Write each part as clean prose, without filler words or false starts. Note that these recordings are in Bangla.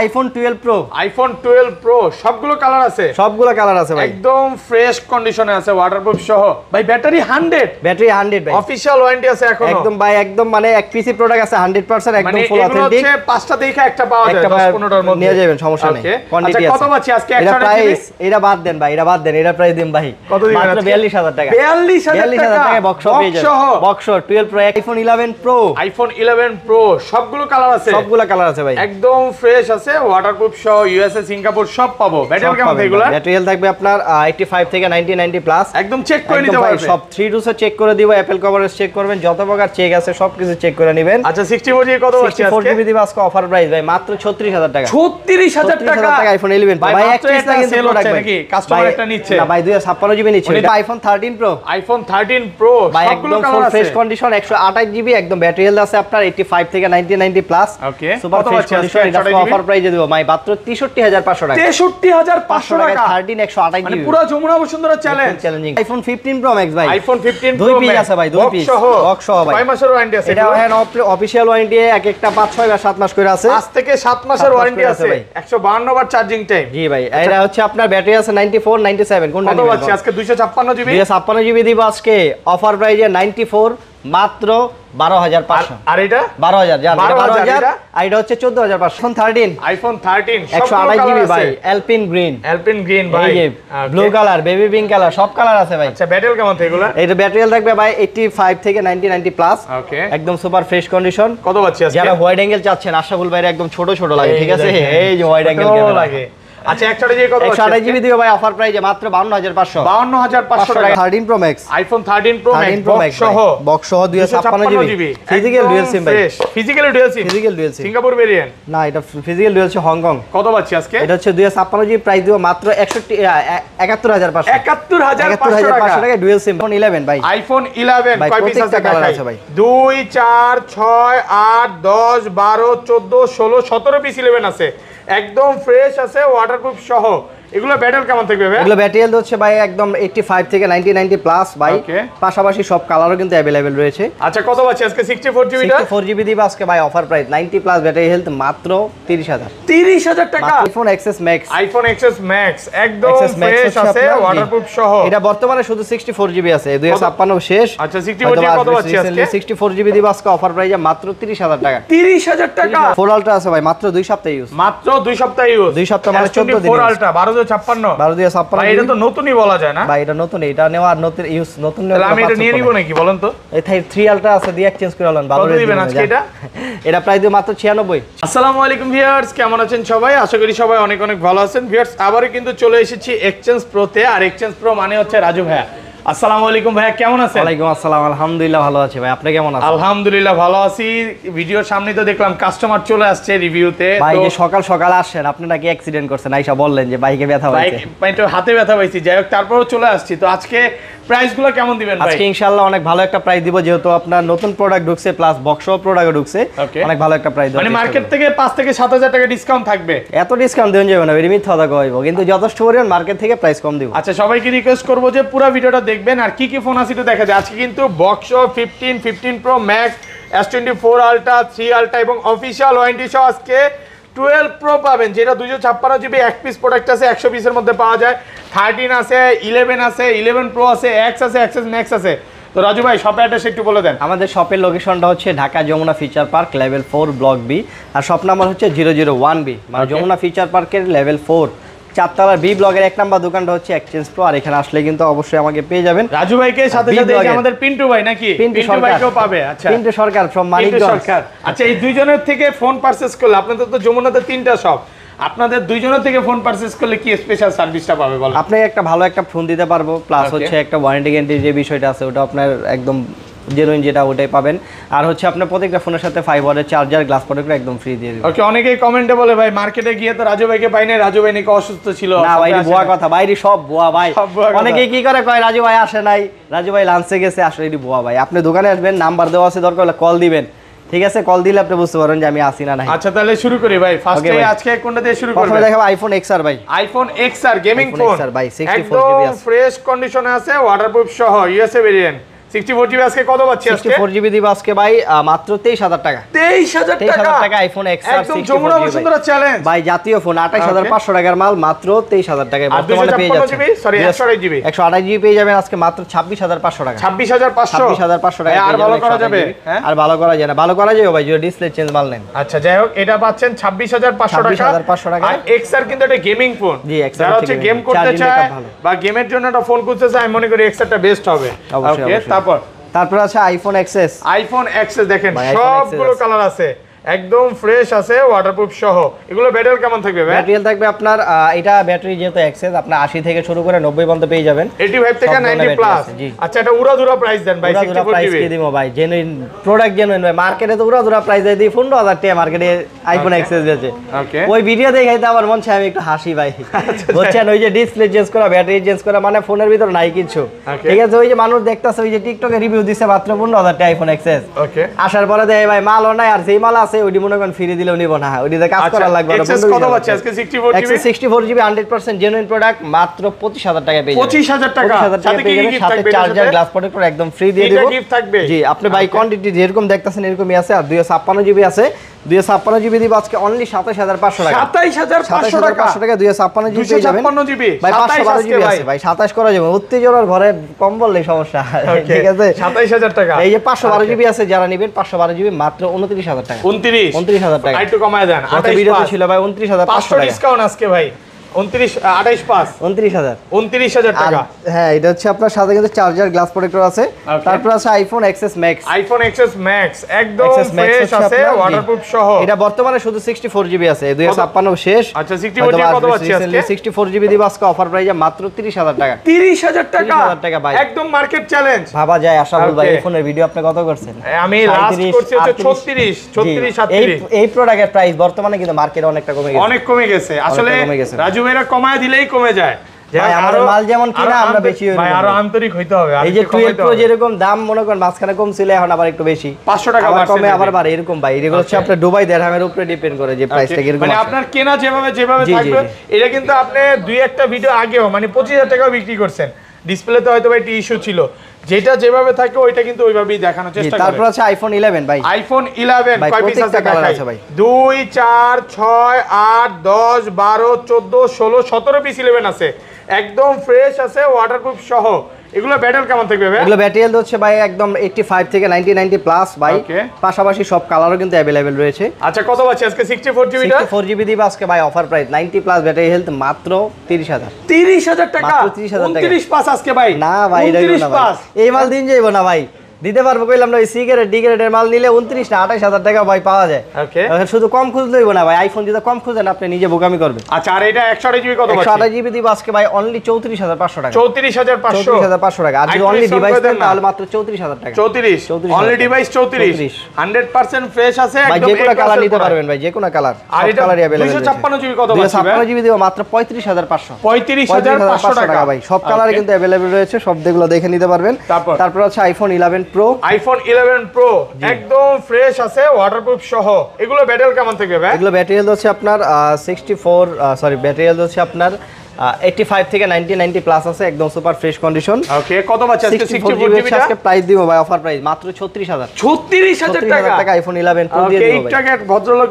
আইফোন 12 প্রো, আইফোন 12 প্রো সবগুলো কালার আছে, সবগুলো কালার আছে ভাই, একদম ফ্রেশ কন্ডিশনে আছে, ওয়াটারপ্রুফ সহ ভাই। ব্যাটারি 100, ব্যাটারি 100 ভাই, অফিশিয়াল ওয়ারেন্টি আছে এখন একদম ভাই, একদম মানে এক পিসি প্রোডাক্ট আছে 100% একদম ফুল অথেন্টিক। হচ্ছে পাঁচটা দেখে একটা পাওয়া যায়, 10-15টার মধ্যে নিয়ে যাবেন, সমস্যা নেই, কোয়ান্টিটি আছে। কত পাচ্ছি আজকে? এটা প্রাইস, এটা বাদ দেন ভাই, এটা বাদ দেন, এটা প্রাইস দিন ভাই কত দিবেন? মাত্র 42000 টাকা, 42000 টাকা বক্স পেয়ে যাবেন, box 12 pro, iPhone 11 pro, iPhone 11 pro সবগুলো কালার আছে, সবগুলো কালার আছে ভাই, একদম ফ্রেশ আছে, ওয়াটারপ্রুফ সহ, ইউএসএ সিঙ্গাপুর সব পাবো। ব্যাটারি কেমন এগুলো? ব্যাটারি হেলথ থাকবে আপনার 85 থেকে 90 প্লাস, একদম চেক করে নিতে পারবেন, সব 3 চেক করে দিব, অ্যাপল কভারেজ চেক করবেন, যত প্রকার চেক আছে সবকিছু চেক করে নেবেন। আচ্ছা 64 জিবি কত আছে আজকে? 64 জিবি দিব আজকে অফার প্রাইস ভাই মাত্র 36000 টাকা, 36000 টাকা আইফোন 11 প্রো ভাই, এক পিস না কিন্তু প্রোডাক্ট নাকি কাস্টমার একটা নিচ্ছে না ভাই, 256 জিবি নিচ্ছে, এটা আইফোন 13 প্রো, আইফোন 13 প্রো ভাই সবগুলো একদম কালার ফুল আছে, ফ্রেশ কন্ডিশন, 128 জিবি, একদম ব্যাটারি হেলথ আছে আপনার 85 থেকে 90 প্লাস। ওকে সুপার ফ্রেশ কন্ডিশন, এটা অফার প্রাইসে দেব ভাই মাত্র 63500 টাকা, 63500 টাকা, 13 128 মানে জিবি পুরো Jamuna Bashundhara challenging. IPhone 15 pro max ভাই, আইফোন 15 দুই প্রো পিস আছে ভাই, দুই পিস বক্স সহ ভাই, 6 মাসের ওয়ারেন্টি আছে, এটা হ্যাঁ অফিশিয়াল ওয়ারেন্টি, এক একটা 5 6 বা 7 মাস করে আছে, 5 থেকে 7 মাসের ওয়ারেন্টি আছে, 152 বার চার্জিং টাইম। জি ভাই, এটা হচ্ছে আপনার ব্যাটারি আছে 94 97, কোনটা কত আছে আজকে? 256 জিবি, 256 জিবি দিব আজকে অফার প্রাইসে 94 মাত্র 12500, আর এটা 12000 জান, 12000 আর এটা হচ্ছে 14500। 13 আইফোন 13 128 জিবি ভাই, অ্যালপিন গ্রিন ভাই, blue colour, baby pink colour, সব কালার আছে ভাই। আচ্ছা ব্যাটারি কেমন এগুলা? এটা ব্যাটারি থাকবে ভাই 85 থেকে 90 প্লাস, ওকে একদম সুপার ফ্রেশ কন্ডিশন। কত পাচ্ছি আজকে? যারা হোয়াইট অ্যাঙ্গেল চাচ্ছেন, আশরাফুল ভাইয়ের একদম ছোট ছোট লাগে, ঠিক আছে, এই যে হোয়াইট অ্যাঙ্গেল ক্যামেরা লাগে। আচ্ছা 128 জিবি কত? 128 জিবি দিও ভাই অফার প্রাইসে মাত্র 52500, 52500 টাকা। 13 pro max, iPhone 13 pro max box সহ 256 জিবি, ফিজিক্যাল ডুয়াল সিম ভাই, physical dual SIM Singapore variant না, এটা ফিজিক্যাল ডুয়াল সিম হংকং। কত পাচ্ছি আজকে? এটা হচ্ছে 256 জিবি, প্রাইস দিও মাত্র 71500, 71500 টাকা ডুয়াল সিম। আইফোন 11 ভাই, আইফোন 11 কয় পিস আছে দেখাই ভাই? 2 4 6 8 10 12 14 16 17 পিস 11 আছে, একদম ফ্রেশ আছে, ওয়াটারপ্রুফ সহ। এগুলো ব্যাটারি কেমন থাকবে ভাই? এগুলো ব্যাটারি হেলথ হচ্ছে ভাই একদম 85 থেকে 90 প্লাস ভাই, পাশাপাশি সব কালারও কিন্তু अवेलेबल রয়েছে। আচ্ছা কত পাচ্ছি আজকে? 64 জিবি টা 64 জিবি দিবা আজকে ভাই offer price 90 plus battery health মাত্র 30000 টাকা। আইফোন এক্সএস ম্যাক্স, একদম ফ্রেশ আছে, ওয়াটারপ্রুফ সহ। এটা বর্তমানে শুধু 64 জিবি আছে, 256 শেষ। আচ্ছা 64 জিবি কত পাচ্ছি আজকে? 64 জিবি দিবা আজকে অফার প্রাইসে মাত্র 30000 টাকা, 30000 টাকা। 4 আলট্রা আছে ভাই মাত্র 2 সপ্তাহ ইউজ, মাত্র 2 সপ্তাহ ইউজ, 2 সপ্তাহ মানে 14 দিন। 4 আলট্রা 1256 ভাই, এটা তো নতুনই বলা যায় না ভাই, এটা নতুন, এটা নেওয়া নতুন ইউজ, নতুন তাহলে আমি এটা নিয়ে নিব নাকি বলেন তো? এই 3 আলট্রা আছে, দিয়ে এক্সচেঞ্জ করে আনলাম, ভালো দিবেন আজকে এটা? এটা প্রাইস দিও মাত্র 96। আসসালামু আলাইকুম ভিউয়ার্স, কেমন আছেন সবাই? আশা করি সবাই অনেক অনেক ভালো আছেন। ভিউয়ার্স আবারও কিন্তু চলে এসেছি এক্সচেঞ্জ প্রোতে, আর এক্সচেঞ্জ প্রো মানে হচ্ছে রাজু ভাইয়া। আসসালামু আলাইকুম ভাইয়া, কেমন আছেন? ওয়ালাইকুম আসসালাম, আলহামদুলিল্লাহ ভালো আছি ভাই, আপনি কেমন আছেন? আলহামদুলিল্লাহ ভালো আছি। ভিডিওর সামনে তো দেখলাম কাস্টমার চলে আসছে রিভিউতে। ভাই যে সকাল সকাল আসেন, আপনি নাকি অ্যাক্সিডেন্ট করছেন, আইসা বললেন যে বাইকে ব্যথা হয়েছে। বাইকে হাতে ব্যথা পাইছি, যাই হোক তারপরেও চলে আসছি। তো আজকে প্রাইসগুলো কেমন দিবেন ভাই? আজকে ইনশাআল্লাহ অনেক ভালো একটা প্রাইস দিব, যেহেতু আপনার নতুন প্রোডাক্ট ঢুকছে প্লাস বক্সও প্রোডাক্ট ঢুকছে, অনেক ভালো একটা প্রাইস। মানে মার্কেট থেকে 5 থেকে 7000 টাকা ডিসকাউন্ট থাকবে। এত ডিসকাউন্ট দেন যাবে না, এর মিথ্যা কথা কইবো, কিন্তু যথেষ্ট পরিমাণ মার্কেট থেকে প্রাইস কম দিব। আচ্ছা সবাইকে রিকোয়েস্ট করব যে পুরো ভিডিওটা দেখবেন, আর কি কি ফোন আছে একটু দেখা যায়। আজকে কিন্তু box 15 pro max, S24 ultra, 3 ultra এবং অফিশিয়াল ওয়ারেন্টি সহ আজকে 12 প্রো পাবেন, যেটা 256 জিবি, এক পিস প্রোডাক্ট আছে, 100 পিসের মধ্যে পাওয়া যায়। 13 আছে, 11 আছে, 11 প্রো আছে, X আছে, XS ম্যাক্স আছে। তো রাজু ভাই শপের অ্যাড্রেস একটু বলে দেন। আমাদের শপের লোকেশনটা হচ্ছে Dhaka Jamuna future park level 4 block B, আর শপ নাম্বার হচ্ছে 001B, মানে যমুনা ফিচার পার্কের লেভেল 4 4তলার বি ব্লকের 1 নাম্বার দোকানটা হচ্ছে এক্সচেঞ্জ প্রো, আর এখানে আসলে কিন্তু অবশ্যই আমাকে পেয়ে যাবেন। রাজু ভাইকে সাথে সাথে আমাদের পিন্টু ভাই নাকি? পিন্টু ভাইকেও পাবে। আচ্ছা পিন্টু সরকার ফ্রম মানিকগঞ্জ। আচ্ছা এই দুইজনের থেকে ফোন পারচেজ করলে, আপনাদের তো যমুনাতে 3টা শপ, আপনাদের দুইজনের থেকে ফোন পারচেজ করলে কি স্পেশাল সার্ভিসটা পাবে বলেন? আপনি একটা ভালো একটা ফোন দিতে পারবো, প্লাস হচ্ছে একটা ওয়ারেন্টি গ্যারান্টি যে বিষয়টা আছে ওটা আপনার একদম জেনুইন, যেটা ওটাই পাবেন। আর হচ্ছে আপনার প্রত্যেকটা ফোনের সাথে 5 ওয়াটের চার্জার, গ্লাস প্রোটেক্টর একদম ফ্রি দিয়ে দিবেন। ওকে, অনেকেই কমেন্টে বলে ভাই মার্কেটে গিয়ে তো রাজু ভাইকে পাই না, রাজু ভাই নাকি অসুস্থ ছিল। না ভাই, বুয়া কথা, বাইরে সব বুয়া ভাই। অনেকেই কি করে কয় রাজু ভাই আসে নাই, রাজু ভাই লাঞ্চে গেছে, আসলে এটি বুয়া ভাই। আপনি দোকানে আসবেন, নাম্বার দেওয়া আছে, দরকার হলে কল দিবেন, ঠিক আছে? কল দিলে আপনি বুঝতে পারবেন যে আমি আসি না নাই। আচ্ছা তাহলে শুরু করি ভাই। ফার্স্টে আজকে কোনটা দিয়ে শুরু করব? প্রথমে দেখাবো আইফোন XR ভাই। আইফোন XR গেমিং ফোন ভাই, 64 জিবি আছে, একদম ফ্রেশ কন্ডিশনে আছে, ওয়াটারপ্রুফ সহ, ইউএসএ ভেরিয়েন্ট, 64 জিবি আজকে কত পাচ্ছি আজকে? 64 জিবি দিব আজকে ভাই মাত্র 23000 টাকা। 23000 টাকা আইফোন XR একদম যমুনা বসুন্ধরা চ্যালেঞ্জ ভাই, জাতীয় ফোন 28500 টাকার মাল মাত্র 23000 টাকায় বর্তমানে পেয়ে যাচ্ছেন। সরি 128 জিবি 128 জিবি পেয়ে যাবেন আজকে মাত্র 26500 টাকা। 26500 টাকা। আর ভালো করা যাবে? হ্যাঁ আর ভালো করা যায় না, ভালো করা যাবে ভাই যদি ডিসপ্লে চেঞ্জ মাল নেন। আচ্ছা যাই হোক, এটা পাচ্ছেন 26500 টাকা। 26500 টাকা। আর XR কিন্তু একটা গেমিং ফোন, জি XR যারা হচ্ছে গেম করতে চায় বা গেমের জন্য একটা ফোন খুঁজতে চায়, আমি মনে করি XR-টা বেস্ট হবে। ওকে, তারপর আছে আইফোন XS। আইফোন XS দেখেন সবগুলো কালার আছে, একদম ফ্রেশ আছে, ওয়াটারপ্রুফ সহ। এগুলো ব্যাটারি কেমন থাকবে ভাই? ব্যাটারি থাকবে আপনার এটা ব্যাটারি যেহেতু XS আপনার 80 থেকে শুরু করে 90 পর্যন্ত পেয়ে যাবেন, 85 থেকে 90 প্লাস। আচ্ছা এটা উড়াধুরা প্রাইস দেন ভাই, 64 প্রাইস জিবি কি দিমো ভাই? জেনুইন প্রোডাক্ট, জেনুইন ভাই। মার্কেটে তো উড়াধুরা প্রাইস দেই 15000 টাকা মার্কেটে আইফোন XS আছে। ওকে, ওই ভিডিও দেখাইতে আমার মন চায় আমি একটু হাসি ভাই। বুঝছেন, ওই যে ডিসপ্লে চেঞ্জ করা, ব্যাটারি চেঞ্জ করা, মানে ফোনের ভিতর নাই কিছু, ঠিক আছে? ওই যে মানুষ দেখতাছে, ওই যে টিকটকে রিভিউ দিছে মাত্র 15000 টাকা আইফোন XS। ওকে, আসার পরে দেয় ভাই মালও নাই, আর যেই মাল আছে ওইটি মনে করেন ফ্রি দিলেও নিব না, ওইটিতে কাজ করা লাগবে না। XS কত পাচ্ছি আজকে? 64 জিবি 64 জিবি 100% জেনুইন প্রোডাক্ট মাত্র 25000 টাকা পেয়ে যাবেন। 25000 টাকা। 25000 টাকা পেয়ে যাবেন, সাথে চার্জার, গ্লাস প্রোটেক্টর একদম ফ্রি দিয়ে দেব। এটা গিফট থাকবে। জি, আপনি ভাই কোয়ান্টিটি যেরকম দেখতাছেন এরকমই আছে। আর 256 জিবি আছে, 256 জিবি দিব আজকে অনলি 27500 টাকা। 27500 টাকা 256 জিবি পেয়ে যাবেন। 256 জিবি ভাই 512 জিবি আছে ভাই, 27 করা যাবে। উত্তেজনার ঘরে কম বললেই সমস্যা, ঠিক আছে? 27000 টাকা। এই যে 512 জিবি আছে, যারা নেবেন 512 জিবি মাত্র 29000 টাকা। 29000 টাকা। একটু কমায় দেন। 28 ভিডিওতে ছিল ভাই 29500 টাকা ডিসকাউন্ট আজকে ভাই। 29000 টাকা। হ্যাঁ, এটা হচ্ছে আপনার সাথে কিন্তু চার্জার, গ্লাস প্রোটেক্টর আছে। তারপর আছে iPhone XS Max। IPhone XS Max একদম ফ্রেশ আছে, ওয়াটারপ্রুফ সহ। এটা বর্তমানে শুধু 64 জিবি আছে, 256 শেষ। আচ্ছা 64 জিবি কত পাচ্ছি আজকে? 64 জিবি দিব আজকে অফার প্রাইসে মাত্র 30000 টাকা। 30000 টাকা। 30000 টাকা ভাই, একদম মার্কেট চ্যালেঞ্জ ভাবা যায়। আশাবুল ভাই এই ফোনের ভিডিও আপনি কত করছেন? আমি লাস্ট করছি হচ্ছে 36 37। এই প্রোডাক্টের প্রাইস বর্তমানে কিন্তু মার্কেটে অনেকটা কমে গেছে, অনেক কমে গেছে। আসলে রাজু ভাইরা কমায় দিলেই কমে যায়। আমাদের মাল যেমন কিনা আমরা বেশি ভাই, আরো আন্তরিক হইতে হবে। এই যে 12 প্রো যেরকম দাম মনে করেন মাঝখানে কম ছিল, এখন আবার একটু বেশি 500 টাকা কমে আবার বাড়ে, এরকম ভাই। এগুলো হচ্ছে আপনার দুবাই দিরহামের উপরে ডিপেন্ড করে যে প্রাইসটা কিরকম। মানে আপনার কেনা যেভাবে থাকবে, এটা কিন্তু আপনি দুই একটা ভিডিও আগেও মানে 25000 টাকাও বিক্রি করছেন। ডিসপ্লেতে হয়তো ভাই একটু ইস্যু ছিল, যেটা যেভাবে থাকে ওইটা কিন্তু ওইভাবেই দেখানোর চেষ্টা করেন। তারপর আছে আইফোন 11 ভাই। আইফোন 11 কয় পিস আছে কালার আছে ভাই? 2 4 6 8 10 12 14 16 17 পিস 11 আছে, একদম ফ্রেশ আছে, ওয়াটারপ্রুফ সহ। এগুলো ব্যাটারি কেমন থাকবে ভাই? এগুলো ব্যাটারি হেলথ হচ্ছে ভাই একদম 85 থেকে 90 প্লাস ভাই। পাশাপাশি সব কালারও কিন্তু अवेलेबल রয়েছে। আচ্ছা কত আছে আজকে 64 জিবি টা? 64 জিবি দিব আজকে ভাই offer price 90 plus battery health মাত্র 30000। 30000 টাকা। মাত্র 30000 টাকা। 29 পাস আজকে ভাই। না ভাই, এটা না ভাই, এই মাল দিন যাইবো না ভাই। দিতে পারবো কইলাম না, ওই সিগারেট ডিগ্রেডের মাল নিলে 29 না 28000 টাকা ভাই পাওয়া যায়। ওকে, শুধু কম খুঁজ লইবো না ভাই। আইফোন যদি কম খুঁজেন আপনি নিজে বোকামি করবেন। আচ্ছা আর এটা 128 জিবি কত পাচ্ছেন? 128 জিবি দিব আজকে ভাই অনলি 34500 টাকা। 34500 টাকা। আর যদি অনলি ডিভাইস দেন তাহলে মাত্র 34000 টাকা। 34 অনলি ডিভাইস 34 100% ফ্রেশ আছে, ভাই একদম যে কোনো কালার নিতে পারবেন ভাই, যে কোনো কালার। আর এটা 256 জিবি কত পাচ্ছেন? 256 জিবি দিব মাত্র 35500। 35500 টাকা ভাই। সব কালারে কিন্তু अवेलेबल রয়েছে, সব দেখগুলো দেখে নিতে পারবেন। তারপর আছে আইফোন 11 প্রো। আইফোন 11 প্রো একদম ফ্রেশ আছে, ওয়াটারপ্রুফ সহ। এগুলো ব্যাটারি কেমন থাকবে ভাই? এগুলো ব্যাটারি হেলথ হচ্ছে আপনার ব্যাটারি হেলথ হচ্ছে আপনার 85 থেকে 90 প্লাস আছে, একদম সুপার ফ্রেশ কন্ডিশন। ওকে, কত পাচ্ছেন আজকে 64 জিবি টা? আজকে প্রাইস দিব ভাই অফার প্রাইস মাত্র 36000। 36000 টাকা আইফোন 11 প্রো দিয়ে দিব ভাই। ওকে, টাকা ভদ্রলোক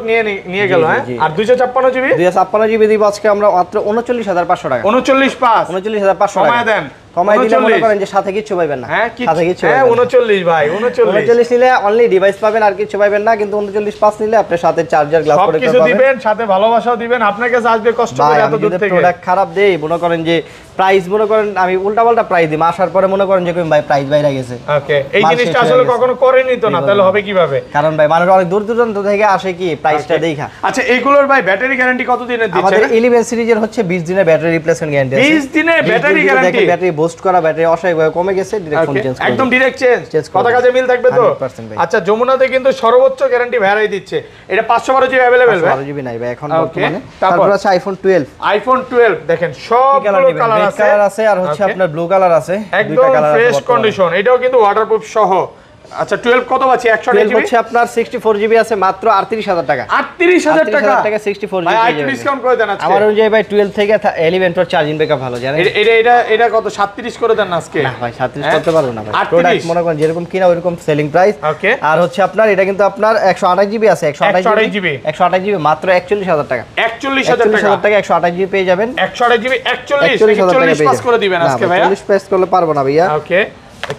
নিয়ে গেল। হ্যাঁ, আর 256 জিবি? 256 জিবি দিব আজকে আমরা মাত্র 39500 টাকা। 29500 টাকা কমায় দেন। কমাই দিলে মনে করেন যে সাথে কিছু পাবেন না। হ্যাঁ, সাথে কিছু 39 ভাই, 39 নিলে অনলি ডিভাইস পাবেন, আর কিছু পাবেন না। কিন্তু 39 পাস নিলে আপনি সাথে চার্জার, গ্লাস প্রোটেক্টর কিছু দিবেন, সাথে ভালোবাসাও দিবেন। আপনার কাছে আসবে কষ্ট করে এত দূর থেকে। প্রোডাক্ট খারাপ দেই মনে করেন যে প্রাইস, মনে করেন আমি উল্টাপাল্টা প্রাইস দিই, আসার পরে মনে করেন যে কই ভাই প্রাইস বাইরে গেছে। ওকে, এই জিনিসটা আসলে কখনো করেনি তো না, তাহলে হবে কিভাবে? কারণ ভাই মানুষ অনেক দূর দূরান্ত থেকে আসে কি প্রাইসটা দেখা। আচ্ছা, এগুলোর ভাই ব্যাটারি গ্যারান্টি কত দিনের দিচ্ছেন? আমাদের 11 সিরিজের হচ্ছে 20 দিনের ব্যাটারি রিপ্লেসমেন্ট গ্যারান্টি আছে। 20 দিনের ব্যাটারি গ্যারান্টি। ব্যাটারি বুস্ট করা, ব্যাটারি অস্বাভাবিকভাবে কমে গেছে, ডিরেক্ট ফোন চেঞ্জ একদম ডিরেক্ট চেঞ্জ। কথা কাজে মিল থাকবে তো? আচ্ছা, যমুনাতে কিন্তু সর্বোচ্চ গ্যারান্টি ভাড়াই দিচ্ছে। এটা 512 জিবি अवेलेबल ভাই? 512 জিবি নাই ভাই এখন বর্তমানে। তারপর আছে আইফোন 12। আইফোন 12 দেখেন সবগুলো কালার আছে। কালার আছে, আর হচ্ছে আপনার ব্লু কালার আছে, একদম ফ্রেশ কন্ডিশন। এটাও কিন্তু ওয়াটারপ্রুফ সহ। আচ্ছা 12 কত পাচ্ছি 128 জিবি হচ্ছে আপনার 64 জিবি আছে মাত্র 38000 টাকা। 38000 টাকা 64 জিবি ভাই একটু ডিসকাউন্ট করে দেন আজকে। আমার অনুযায়ী ভাই 12 থেকে 11 এর চার্জিং ব্যাকআপ ভালো জানেন। এটা কত 37 করে দেন আজকে? না ভাই 37 করতে পারবো না ভাই, প্রোডাক্ট মনে করেন যেরকম কিনা ওইরকম সেলিং প্রাইস। ওকে আর হচ্ছে আপনার এটা কিন্তু আপনার 128 জিবি আছে, 128 জিবি মাত্র 41000 টাকা। 41000 টাকা 128 জিবি পেয়ে যাবেন। 128 জিবি 40 পাস করে দিবেন আজকে ভাই। 40 পাস করলে পারবো না ভাইয়া। ওকে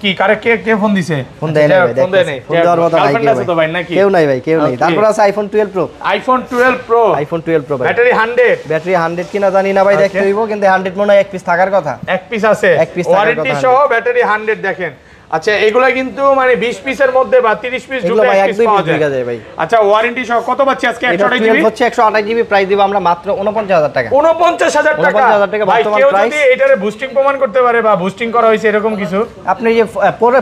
কি কে ফোন দিছে? ফোন দেয় না ভাই, ফোন দেওয়ার মত নাই কেউ নাই ভাই, কেউ নাই। তারপর আছে আইফোন 12 প্রো। আইফোন 12 প্রো ভাই ব্যাটারি 100 কিনা জানি না ভাই, দেখতে হইব, কিন্তু 100 মনে হয় এক পিস থাকার কথা। এক পিস আছে, ওয়ারেন্টি সহ ব্যাটারি 100 দেখেন। আচ্ছা এগুলা কিন্তু মানে 20 পিসের মধ্যে বা 30 পিস জুড়ে এক পিস পাওয়া যায় ভাই। আচ্ছা ওয়ারেন্টি সহ কত পাচ্ছি আজকে? 128 জিবি হচ্ছে 128 জিবি প্রাইস দিব আমরা মাত্র 49000 টাকা। 49000 টাকা 49000 টাকা বর্তমান প্রাইস। যদি এটারে বুস্টিং প্রমাণ করতে পারে বা বুস্টিং করা হয়েছে এরকম কিছু, আপনি যে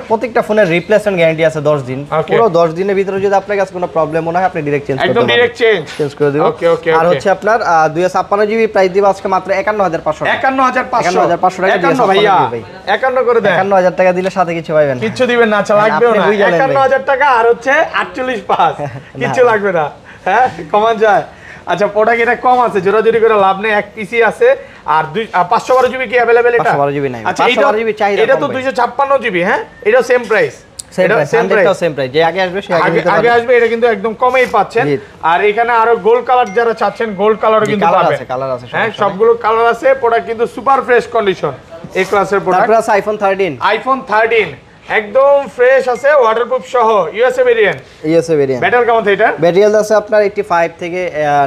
প্রত্যেকটা ফোনের রিপ্লেসমেন্ট গ্যারান্টি আছে 10 দিন। পুরো 10 দিনের ভিতরে যদি আপনার কাছে কোনো প্রবলেম মনে হয় আপনি ডাইরেক্ট চেঞ্জ করতে পারবেন, একদম ডাইরেক্ট চেঞ্জ করে দিব। ওকে আর হচ্ছে আপনার 256 জিবি প্রাইস দিব আজকে মাত্র 51500 টাকা। 51500 টাকা 51 ভাইয়া 51 করে দেন। 51000 টাকা দিলে সাথে কিছু পাবেন, কিছু দিবেন না, আচ্ছা লাগবেও না। 51000 টাকা আর হচ্ছে 48 পাস, কিছু লাগবে না। হ্যাঁ কমান যায়। আচ্ছা প্রোডাক্ট এটা কম আছে, জোরাজুরি করে লাভ নেই, এক পিসি আছে। আর 512 জিবি কি अवेलेबल এটা? 512 জিবি নাই। আচ্ছা 512 জিবি চাহিদা, এটা তো 256 জিবি। হ্যাঁ এটা সেম প্রাইস, সেম প্রাইস। যে আগে আসবে সে আগে আসবে, এটা কিন্তু একদম কমেই পাচ্ছেন। আর এখানে আরো গোল্ড কালার যারা চাচ্ছেন গোল্ড কালারও কিন্তু পাবেন। কালার আছে, হ্যাঁ সবগুলো কালার আছে। প্রোডাক্ট কিন্তু সুপার ফ্রেশ কন্ডিশন, এই ক্লাসের প্রোডাক্ট। তারপর আছে আইফোন 13 একদম ফ্রেশ আছে, ওয়াটারপ্রুফ সহ, ইউএসএ ভেরিয়েন্ট। ব্যাটারি কেমন এটা? ব্যাটারি আছে আপনার 85 থেকে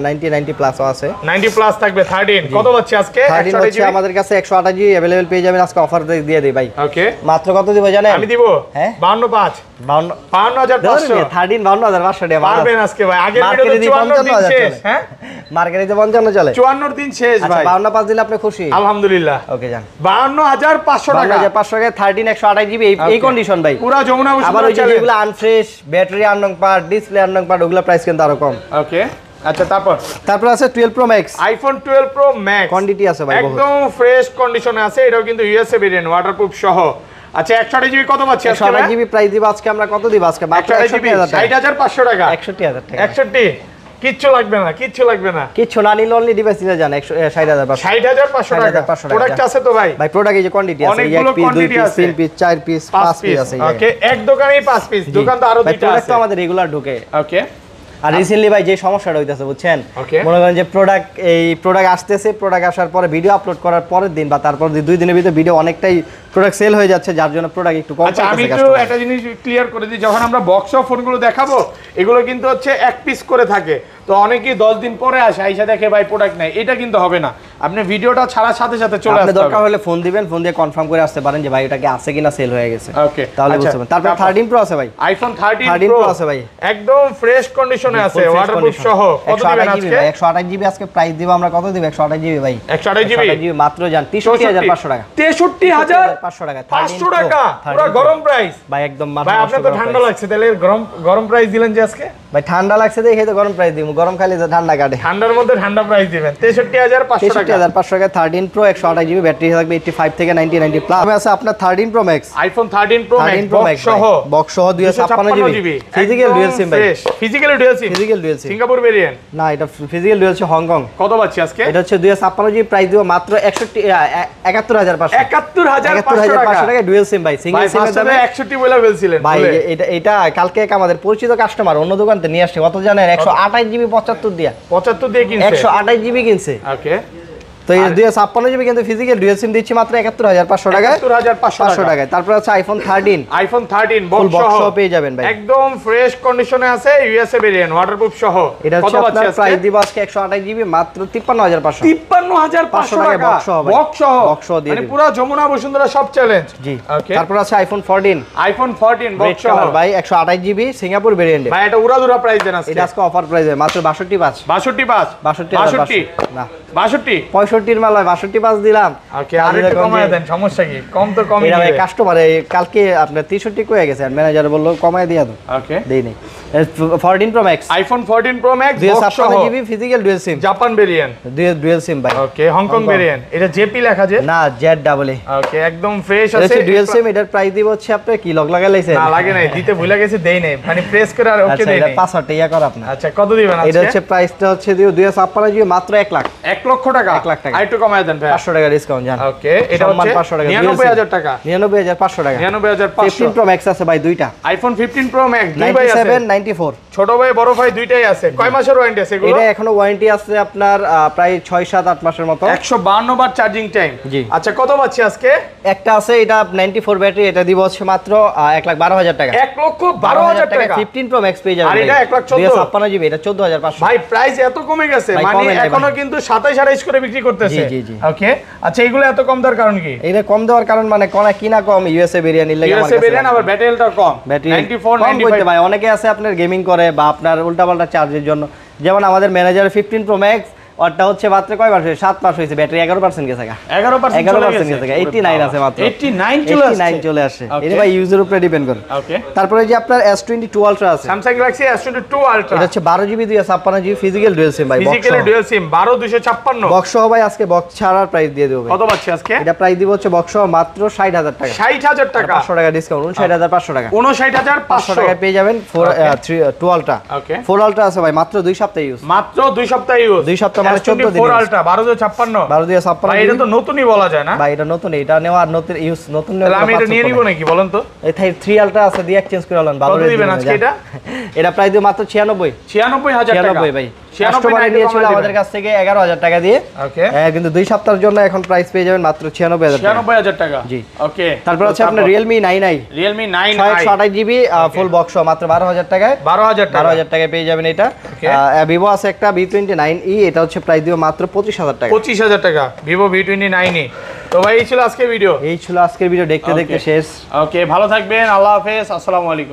90 প্লাস আছে। 90 প্লাস থাকবে 13 কত পাচ্ছি আজকে? 13 হচ্ছে আমাদের কাছে 128 জিবি अवेलेबल পেয়ে যাবেন আজকে, অফার দিয়ে দেই ভাই। ওকে মাত্র কত দিব জানেন? আমি দিব হ্যাঁ 52500 13 52500 টাকা পারবেন আজকে ভাই। আগের ভিডিওতে 54 দিন শেষ। হ্যাঁ মার্কেটে 55 চলে, 54 দিন শেষ ভাই। 52 দিলে আপনি খুশি? আলহামদুলিল্লাহ। ওকে জান 52500 টাকা, 52500 টাকা 13 128 জিবি এই কন্ডিশন ভাই। পুরো যমুনা বসুন্ধরা। আবার ওই যেগুলো unfresh, battery unknown part, display unknown part, ওগুলা প্রাইস কিন্তু আরো কম। ওকে আচ্ছা তারপর আছে 12 pro max. IPhone 12 pro max quantity আছে ভাই, একদম ফ্রেশ কন্ডিশনে আছে। এটাও কিন্তু ইউএসএ ভেরিয়েন্ট, ওয়াটারপ্রুফ সহ। আচ্ছা 128 জিবি কত পাচ্ছি আজকে? 128 জিবি প্রাইস দিব আজকে আমরা কত দিব আজকে? মাত্র 60500 টাকা। 61000 টাকা। 61 কিচ্ছু লাগবে না, কিচ্ছু না নিলে অনলি ডিভাইস নিতে যান 60500 টাকা। প্রোডাক্ট আছে তো ভাই? প্রোডাক্ট এই যে কোয়ান্টিটি আছে, 1 piece 2 piece 3 piece 4 piece 5 piece আছে। ওকে এক দোকানেই 5 পিস, দোকান তো আরো দুটো আছে। তো আমাদের রেগুলার ঢোকে। ওকে আর রিসেন্টলি ভাই যে সমস্যাটা হইতাছে বুঝছেন, মনে করেন যে প্রোডাক্ট আসতেছে, প্রোডাক্ট আসার পরে ভিডিও আপলোড করার পরের দিন বা তারপর 2 দিনের ভিতরে ভিডিও অনেকটাই প্রোডাক্ট সেল হয়ে যাচ্ছে, যার জন্য প্রোডাক্ট একটু কম আচ্ছা আমি একটু একটা জিনিস ক্লিয়ার করে দিই, যখন আমরা বক্স অফ ফোনগুলো দেখাবো এগুলো কিন্তু হচ্ছে এক পিস করে থাকে। তো অনেকেই 10 দিন পরে আসে, আইসা দেখে ভাই প্রোডাক্ট নাই, এটা কিন্তু হবে না। আপনি ভিডিওটা ছাড়ার সাথে সাথে চলে আসবে। দরকার হলে ফোন দিবেন, ফোন দিয়ে কনফার্ম করে আসতে পারেন যে ভাই এটা কি আছে কিনা, সেল হয়ে গেছে। ওকে তাহলে বুঝতে পারবেন। তারপর 13 প্রো আছে ভাই, আইফোন 13 প্রো আছে ভাই, একদম ফ্রেশ কন্ডিশনে আছে, ওয়াটারপ্রুফ সহ। কত দিবেন আজকে? 128 জিবি আজকে প্রাইস দিব আমরা, কত দিব? 128 জিবি ভাই, 128 জিবি মাত্র জান 63500 টাকা। 63500 টাকা, 500 টাকা পুরো গরম প্রাইস ভাই, একদম মাত্র। ভাই আপনার তো ঠান্ডা লাগছে, তাহলে গরম প্রাইস দিলেন যে আজকে? ভাই ঠান্ডা লাগছে দেখে তো গরম প্রাইস দিব, গরম খালি ঠান্ডা কাটে। ঠান্ডার মধ্যে ঠান্ডা প্রাইস দিবেন 63500 টাকা। 63500 টাকা 13 প্রো 128 জিবি, ব্যাটারি থাকবে 85 থেকে 90 প্লাস। আছে আপনার 13 pro max, iPhone 13 pro max box সহ 256 জিবি, ফিজিক্যাল ডুয়াল সিম ভাই। Physical dual SIM Singapore variant না, এটা ফিজিক্যাল ডুয়াল সিম হংকং। কত পাচ্ছি আজকে? এটা হচ্ছে 256 জিবি, প্রাইস দিব মাত্র 71500 টাকা ডুয়াল সিম ভাই। সিঙ্গেল সিমের দামে 61 বলে বলছিলেন ভাই। এটা কালকে আমাদের পরিচিত কাস্টমার অন্য দোকান থেকে নিয়ে আসছে, কত জানেন? 128 জিবি 75 দিয়ে কিনছে, 128 জিবি কিনছে। ওকে তো এই 256 জিবি কিন্তু ফিজিক্যাল ডুয়াল সিম দিচ্ছি মাত্র 71500 টাকা। 71500 টাকা। তারপর আছে আইফোন 13 বক্স সহ পেয়ে যাবেন ভাই, একদম ফ্রেশ কন্ডিশনে আছে, ইউএসএ ভেরিয়েন্ট, ওয়াটারপ্রুফ সহ। এটা হচ্ছে আপনার প্রাইস দিব আজকে 128 জিবি মাত্র 53500 টাকা বক্স সহ মানে পুরো যমুনা বসুন্ধরা সব চ্যালেঞ্জ। জি ওকে। তারপর আছে আইফন 14 বক্স সহ ভাই 128 জিবি সিঙ্গাপুর ভেরিয়েন্ট ভাই। এটা উড়াধুরা প্রাইস দেন আজকে। এটা আজকে অফার প্রাইস মাত্র 62 না 65 এর মাল 62 দিলাম। ওকে আর একটু কমায় দেন, সমস্যা কি? কম তো কমই দিবে। কাস্টমার কালকে আপনার 63 কয়ে গেছে, আর ম্যানেজার বলল কমায় দিয়া দাও। ওকে দেই নাই। 14 pro max, iPhone 14 pro max box সহ 256 GB physical dual SIM, Japan variant, dual SIM ভাই। ওকে হংকং ভেরিয়েন্ট, এটা জেপি লেখা যে না জেড ডাবল এ। ওকে একদম ফ্রেশ এটা আছে, হচ্ছে ডুয়াল সিম। এটার প্রাইস দিব হচ্ছে আপনি কি লক লাগা লাইছেন? না লাগে নাই, দিতে ভুলে গেছে, দেই নাই, মানে প্রেস করে আর ওকে আচ্ছা দেই এটা নাই। পাসওয়ার্ডটা ইয়া কর আপনি। আচ্ছা কত দিবেন আজকে? এটা হচ্ছে প্রাইসটা হচ্ছে দিও 2056 জিবি মাত্র 1 লাখ। 1 লক্ষ টাকা, 1 লাখ টাকা। আর একটু কমায় দেন ভাই, 500 টাকা ডিসকাউন্ট জান। ওকে এটা সম্মান হচ্ছে 500 টাকা, 99000 টাকা, 99500 টাকা, 99500। 15 প্রো ম্যাক্স আছে ভাই দুইটা, আইফোন 15 প্রো ম্যাক্স দুই ভাই আছে, 97 94। ছোট ভাই বড় ভাই দুইটাই আছে। কয় মাসের ওয়ারেন্টি আছে এগুলো? এটা এখনো ওয়ারেন্টি আছে আপনার প্রায় 6 7 8 মাসের মতো, 152 বার চার্জিং টাইম। জি। আচ্ছা কত পাচ্ছি আজকে? একটা আছে এটা 94 ব্যাটারি, এটা দিব হচ্ছে মাত্র 1,12,000 টাকা। 1,12,000 টাকা 15 প্রো ম্যাক্স পেয়ে যাবেন। আর এটা 1,14,000 256 জিবি, এটা 14500। ভাই প্রাইস এত কমে গেছে, ভাই, মানে কমে নাই এখনো ভাই। কিন্তু 27 28 করে বিক্রি করতেছে। জি, জি, জি। ওকে আচ্ছা এগুলো এত কম দেওয়ার কারণ কি? এটা কম দেওয়ার কারণ মানে কোনা কিনা কম, ইউএসএ ভেরিয়েন্ট লাগে আমার ইউএসএ কাছে। ভেরিয়েন্ট আবার ব্যাটারিটা কম, ব্যাটারি 94 কম বলতে 95। ভাই অনেকে আছে আপনার গেমিং করে বা আপনার উল্টাপাল্টা চার্জের জন্য, যেমন আমাদের ম্যানেজার 15 প্রো ম্যাক্স ওটা হচ্ছে মাত্র কয় মাস হয়েছে? 7 মাস হয়েছে, ব্যাটারি 11% গেছে। 11% চলে গেছে, 89 আছে মাত্র, 89 চলে আসছে। 89 চলে আসে। Okay. এটা ভাই ইউজের উপরে ডিপেন্ড করে। ওকে তারপরে যে আপনার S22 আলট্রা আছে, স্যামসাং গ্যালাক্সি S22 আলট্রা, এটা হচ্ছে 12 GB 256 GB physical dual SIM ভাই, ফিজিক্যালি ডুয়াল সিম 12256। বক্স সহ ভাই আজকে বক্স ছাড়ার প্রাইস দিয়ে দেব ভাই। কত পাচ্ছি আজকে? এটা প্রাইস দিব হচ্ছে বক্স সহ মাত্র 60000 টাকা, 60000 টাকা, 500 টাকা ডিসকাউন্ট, 59500 টাকা, 59500 টাকায় পেয়ে যাবেন 2 আলট্রা। ওকে 4 আলট্রা আছে ভাই মাত্র 2 সপ্তাহ ইউজ, মাত্র 2 সপ্তাহ ইউজ, 2 সপ্তাহ মানে 14 দিন 4 use। আলট্রা 12256। 12 ভাই এটা তো নতুনই বলা যায় না ভাই এটা নতুন, এটা নেওয়া নতুন ইউজ, নতুন নেওয়া। তাহলে আমি এটা নিয়ে নিব নাকি বলেন তো? এই 3 আলট্রা আছে দিয়ে এক্সচেঞ্জ করে হলেন, ভালো কত রেট দিবেন আজকে এটা? এটা প্রাইস দিব মাত্র 96 96000 টাকা 96 ভাই। 96 কাস্টমার নিয়েছিল আমাদের কাছ থেকে 11000 টাকা দিয়ে। ওকে কিন্তু 2 সপ্তাহের জন্য এখন প্রাইস পেয়ে যাবেন মাত্র 96000 টাকা। 96000 টাকা জি। ওকে তারপর হচ্ছে আপনার Realme 9i, Realme 9i 128 GB full box মাত্র 12000 টাকায়, 12000 টাকা 12000 টাকায় পেয়ে যাবেন এটা। Okay. Vivo আছে একটা V29e, এটা হচ্ছে প্রাইস দিব মাত্র 25000 টাকা। 25000 টাকা Vivo V29e। তো ভাই এই ছিল আজকে ভিডিও, এই ছিল আজকের ভিডিও, দেখতে দেখতে শেষ। ওকে ভালো থাকবেন, আল্লাহ হাফেজ, আসসালামু আলাইকুম।